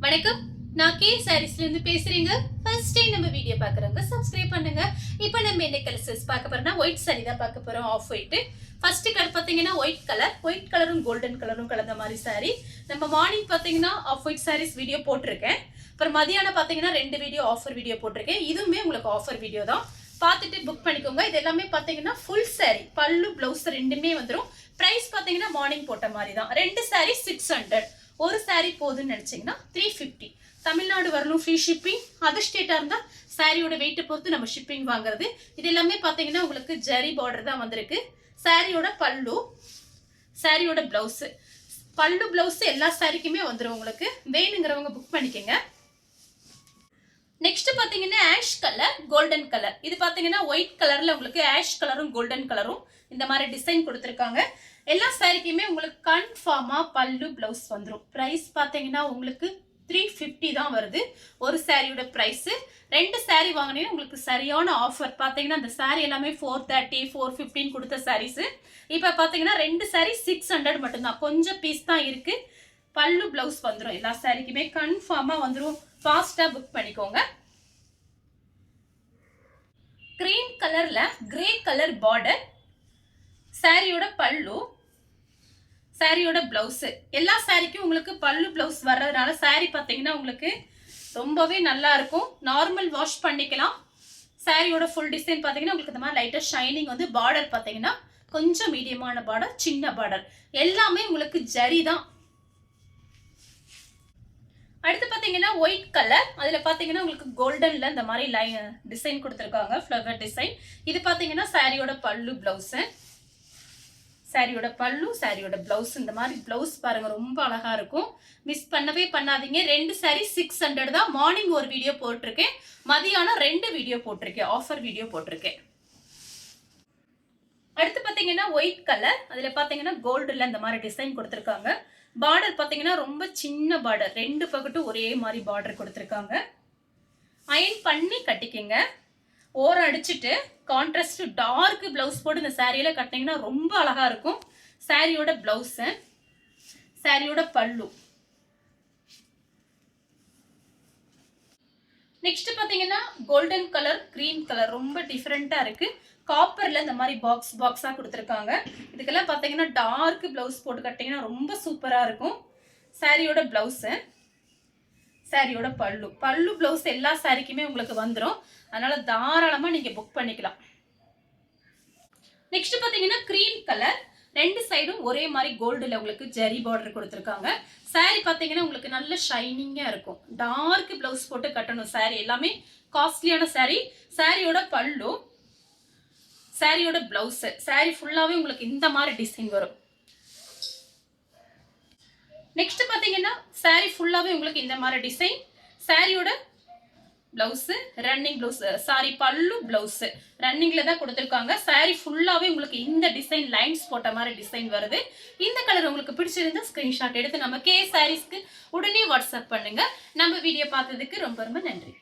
வணக்கம், நான் கே சாரீஸ்ல இருந்து பேசுறேங்க. ஃபர்ஸ்ட் டைம் நம்ம வீடியோ பாக்குறவங்க சப்ஸ்கிரைப் பண்ணுங்க. இப்போ நம்ம என்ன கலர்ஸ் பார்க்க போறோம்னா ஒயிட் சாரி தான் பார்க்க போறோம். Off white. ஃபர்ஸ்ட் கலர் பாத்தீங்கன்னா ஒயிட் கலரும் கோல்டன் கலரும் கலந்த மாதிரி சாரி. நம்ம மார்னிங் பாத்தீங்கன்னா ஆஃப் ஒயிட் சாரீஸ் வீடியோ போட்டிருக்கேன். அப்புறம் மதியானம் பாத்தீங்கன்னா 2 வீடியோ ஆஃபர் வீடியோ போட்டிருக்கேன். இதுவுமே உங்களுக்கு ஆஃபர் வீடியோ தான். பார்த்துட்டு புக் பண்ணிக்கோங்க. இது எல்லாமே பாத்தீங்கன்னா ஃபுல் சாரி, பல்லு பிளவுஸ் ரெண்டுமே வந்துடும். பிரைஸ் பாத்தீங்கன்னா மார்னிங் போட்ட மாதிரி தான். 2 சாரி 600, ஒரு சாரி போதுன்னு நினைச்சீங்கன்னா 350. தமிழ்நாடு வரணும், ஃப்ரீ ஷிப்பிங். அதர் ஸ்டேட்டா இருந்தா சாரியோட வெயிட்டை பொறுத்து நம்ம ஷிப்பிங் வாங்குறது. இது எல்லாமே பாத்தீங்கன்னா உங்களுக்கு ஜரி பார்டர் தான் வந்திருக்கு. சாரியோட பல்லு, சாரியோட பிளவுஸ், பல்லு பிளவுஸ் எல்லா சாரிக்குமே வந்துடும். உங்களுக்கு வேணுங்கிறவங்க புக் பண்ணிக்கோங்க. நெக்ஸ்ட் பாத்தீங்கன்னா ஆஷ் கலர், கோல்டன் கலர். இது பாத்தீங்கன்னா ஒயிட் கலர்ல உங்களுக்கு ஆஷ் கலரும் கோல்டன் கலரும் இந்த மாதிரி டிசைன் கொடுத்துருக்காங்க. எல்லா சாரிக்குமே உங்களுக்கு கன்ஃபார்மா பல்லு பிளவுஸ் வந்துடும். பிரைஸ் பாத்தீங்கன்னா உங்களுக்கு 350 தான் வருது ஒரு சாரியோட பிரைஸ். 2 சாரி வாங்கினீங்கன்னா உங்களுக்கு சரியான ஆஃபர். பாத்தீங்கன்னா அந்த சாரி எல்லாமே 430, 415 கொடுத்த சாரீஸ். இப்ப பாத்தீங்கன்னா 2 சாரி 600 மட்டும்தான். கொஞ்சம் பீஸ் தான் இருக்கு. பல்லு பிளவுஸ் வந்துடும். எல்லா சாரிக்குமே கன்ஃபார்மா வந்துடும். ஃபாஸ்டா புக் பண்ணிக்கோங்க. கிரீன் கலர்ல கிரே கலர் பார்டர், சாரியோட பல்லு, சாரியோட பிளவுஸ். எல்லா சாரிக்கும் உங்களுக்கு பல்லு பிளவுஸ் வர்றதுனால சாரி பாத்தீங்கன்னா உங்களுக்கு ரொம்பவே நல்லா இருக்கும். நார்மல் வாஷ் பண்ணிக்கலாம். சாரியோட ஃபுல் டிசைன் பாத்தீங்கன்னா உங்களுக்கு இந்த மாதிரி லைட்டா ஷைனிங் வந்து பார்டர் பாத்தீங்கன்னா கொஞ்சம் மீடியமான பார்டர், சின்ன பார்டர், எல்லாமே உங்களுக்கு ஜரி தான். அடுத்து பாத்தீங்கன்னா ஒயிட் கலர், அதுல பாத்தீங்கன்னா உங்களுக்கு கோல்டன்ல இந்த மாதிரி லைன் டிசைன் கொடுத்துருக்காங்க, ஃப்ளவர் டிசைன். இது பாத்தீங்கன்னா சாரியோட பல்லு பிளவுஸ், சாரியோட பல்லு, சாரியோட பிளவுஸ். இந்த மாதிரி பிளவுஸ் பாருங்க ரொம்ப அழகா இருக்கும். மிஸ் பண்ணவே பண்ணாதீங்க. 2 சாரி 600 தான். மார்னிங் ஒரு வீடியோ போட்டிருக்கேன், மதியானம் 2 வீடியோ போட்டிருக்கேன், ஆஃபர் வீடியோ போட்டிருக்கேன். அடுத்து பாத்தீங்கன்னா ஒயிட் கலர், அதுல பாத்தீங்கன்னா கோல்டுல இந்த மாதிரி டிசைன் கொடுத்துருக்காங்க. பார்டர் பாத்தீங்கன்னா ரொம்ப சின்ன பார்டர், 2 பக்கட்டும் ஒரே மாதிரி பார்டர் கொடுத்துருக்காங்க. அயன் பண்ணி கட்டிக்கங்க. ஓரம் அடிச்சுட்டு கான்ட்ராஸ்ட் டார்க் பிளவுஸ் போட்டு இந்த சாரியில கட்டினீங்கன்னா ரொம்ப அழகா இருக்கும். சாரியோட பிளவுஸ், சாரியோட பல்லு. நெக்ஸ்ட் பாத்தீங்கன்னா கோல்டன் கலர், கிரீன் கலர் ரொம்ப டிஃபரெண்டா இருக்கு. காப்பர்ல இந்த மாதிரி பாக்ஸ் பாக்ஸா கொடுத்துருக்காங்க. இதுக்கெல்லாம் பாத்தீங்கன்னா டார்க் பிளவுஸ் போட்டு கட்டிங்கன்னா ரொம்ப சூப்பரா இருக்கும். சாரியோட பிளவுஸ், சாரியோட பல்லு, பல்லு பிளவுஸ் எல்லா சாரிக்குமே உங்களுக்கு வந்துடும். அதனால தாராளமா நீங்க புக் பண்ணிக்கலாம். நெக்ஸ்ட் பாத்தீங்கன்னா கிரீம் கலர், 2 சைடும் ஒரே மாதிரி கோல்டுல உங்களுக்கு ஜரி பார்டர் கொடுத்துருக்காங்க. சாரி பாத்தீங்கன்னா உங்களுக்கு நல்ல ஷைனிங்கா இருக்கும். டார்க் பிளவுஸ் போட்டு கட்டணும். சாரி எல்லாமே காஸ்ட்லியான சாரி. சாரியோட பல்லு, சாரியோட பிளவுஸ், சாரி ஃபுல்லாவே உங்களுக்கு இந்த மாதிரி டிசைன் வரும். நெக்ஸ்ட் பாத்தீங்கன்னா சாரி ஃபுல்லாவே உங்களுக்கு இந்த மாதிரி டிசைன். சாரியோட பிளவுஸ், ரன்னிங் பிளவுஸ், சாரி பல்லு பிளவுஸ் ரன்னிங்ல தான் கொடுத்துருக்காங்க. சாரி ஃபுல்லாவே உங்களுக்கு இந்த டிசைன் லைன்ஸ் போட்ட மாதிரி டிசைன் வருது. இந்த கலர் உங்களுக்கு பிடிச்சிருந்தா ஸ்கிரீன்ஷாட் எடுத்து நம்ம கே சாரீஸ்க்கு உடனே வாட்ஸ்அப் பண்ணுங்க. நம்ம வீடியோ பார்த்ததுக்கு ரொம்ப ரொம்ப நன்றி.